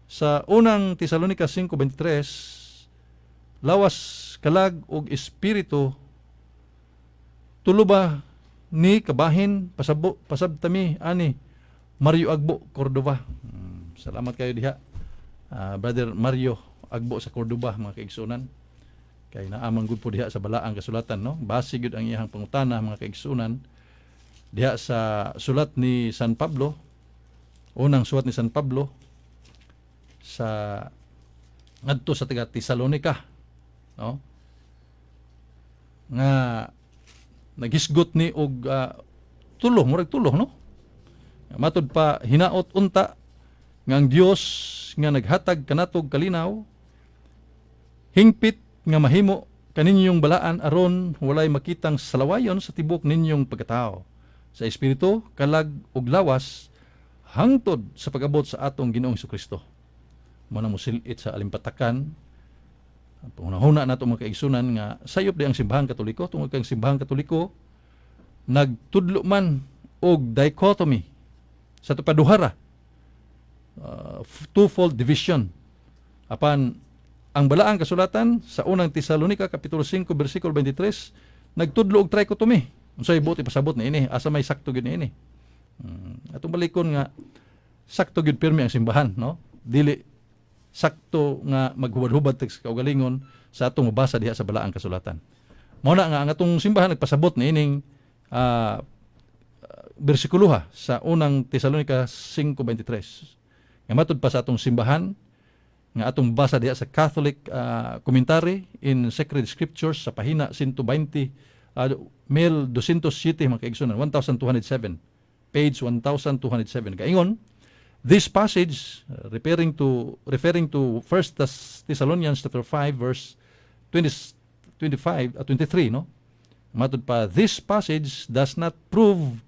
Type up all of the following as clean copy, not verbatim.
Sa unang Tesalonica 5:23, lawas kalag og espiritu tulo ba ni kabahin pasabtami ani Mario Agbo, Cordova. Salamat kayo diha. Brother Mario Agbo sa Cordova, mga kaigsunan. Kay naamang gud po diha sa balaang kasulatan, no? Base gud ang iyang pangutana, mga kaigsunan, diha sa sulat ni San Pablo, unang sulat ni San Pablo sa ngadto sa taga Tesalonica, no? Nga nagisgot ni og tulo, murag tulo, no? Matud pa hinaot unta nga ang Dios nga naghatag kanatog kalinaw hingpit nga mahimo kaninyong balaan aron walay makitang salawayon sa tibok ninyong pagkatao sa espiritu kalag ug lawas hangtod sa pag-abot sa atong Ginoong Jesucristo. Mo na musilit sa alimpatakan panghuna nato mga kaigsunan nga sayop di ang simbahan Katoliko. Tungod kang simbahan Katoliko nagtudlo man og dichotomy sa tupaduhara, twofold division apan ang balaang kasulatan sa unang Tesalonica kapitulo 5 bersikulo 23 nagtudlo og trichotomy. Unsay buti pasabot ni ini, asa may sakto gyud ni ini. Atong balikon nga sakto gyud pirmi ang simbahan, no? Dili sakto nga maghubad-hubad sa kaugalingon sa atong mabasa diha sa balaang kasulatan. Mao na nga ang atong simbahan nagpasabot ni ining bersikulo sa unang Tesalonica 5:23. Nga matud pa sa atong simbahan nga atong basa diha sa Catholic Commentary in Sacred Scriptures sa pahina 120 1207 mga kaigsunan, 1207, page 1207. Kaingon, this passage referring to 1 Thessalonians chapter 5 verse 23, no? Matud pa, this passage does not prove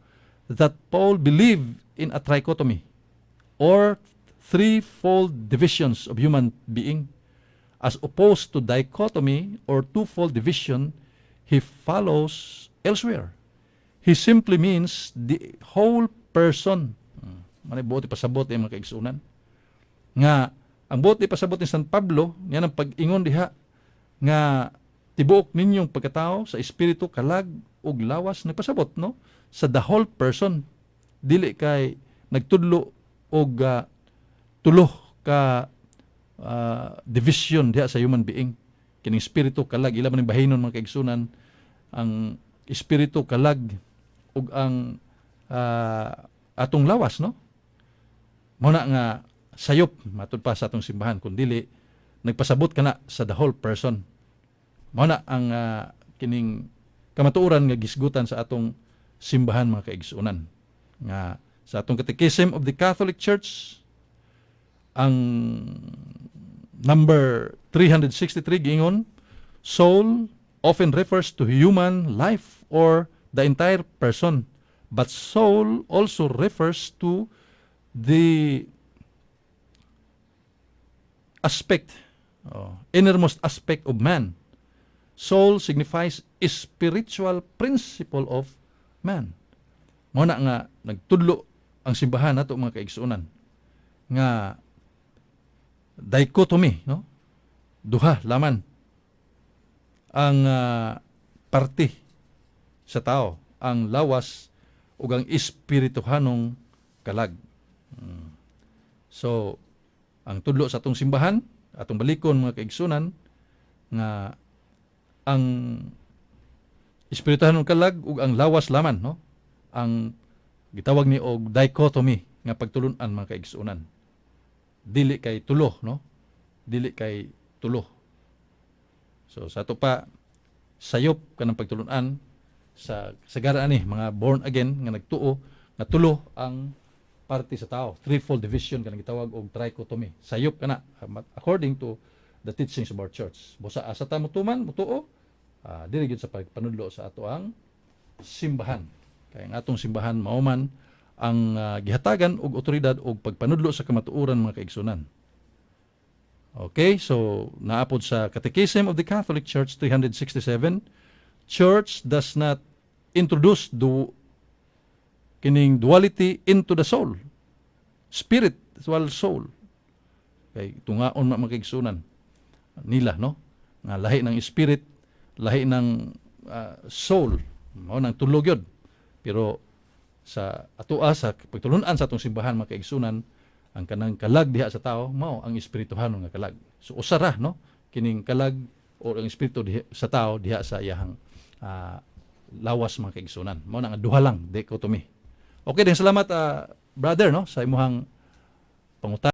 that Paul believed in a trichotomy or threefold divisions of human being. As opposed to dichotomy or twofold division, he follows elsewhere. He simply means the whole person. Manay buti pasabot ay mga kaigsunan. Nga, ang buti pasabot ni San Pablo, yan ang pag-ingon diha, nga tibuok ninyong pagkatao sa espiritu kalag ug lawas nagpasabot, no? Sa the whole person. Dili kay nagtudlo og tulo ka division diha sa human being. Kining espiritu kalag ila man bahinon mga kaigsunan, ang espiritu kalag ug ang atong lawas, no? Mao na nga sayop matud pa sa atong simbahan kun dili nagpasabot kana sa the whole person. Mao na ang kining kamatuoran nga gisgutan sa atong simbahan mga kaigsunan. Nga sa atong Catechism of the Catholic Church ang number 363 giingon, soul often refers to human life or the entire person, but soul also refers to the aspect, innermost aspect of man. Soul signifies spiritual principle of man. Mao na nga nagtudlo ang simbahan nato mga kaigsunan nga dichotomy, no? Duha laman ang parte sa tao, ang lawas ug ang espirituhanong kalag. So, ang tudlo sa atong simbahan, atong balikon mga kaigsunan, nga ang espirituhanong kalag ug ang lawas laman, no? Ang gitawag ni og dichotomy nga pagtulunan mga kaigsunan. Dili kay tulo, no? Dili kay tulo. So sa ato pa sayop kanang pagtulunan sa sagara ani mga born again nga nagtuo nga tulo ang parte sa tao. Threefold division kanang gitawag og trichotomy. Sayop kana according to the teachings of our church. Busa asa ta mutuman, mutuo, dili gyud sa pagpanudlo sa ato ang simbahan. Kay ang atong simbahan mao man ang gihatagan og otoridad og pagpanudlo sa kamatuoran mga kaigsunan. Okay, so naapod sa Catechism of the Catholic Church 367, Church does not introduce kining duality into the soul, spirit as well as soul. kay tungaon mga kaigsunan nila, no, nga lahi ng spirit, lahi ng soul, mao nang tulog yun. Pero sa atua sa pagtulunan sa atong simbahan mga kaigsunan, ang kanang kalag diha sa tao mao ang espirituhanon nga kalag. So usara, no, kining kalag o ang espiritu sa tao diha sa iyahang lawas mga kaigsunan. Mao na nga duha lang dichotomy. Okay din, salamat brother, no, sa imong pangutan.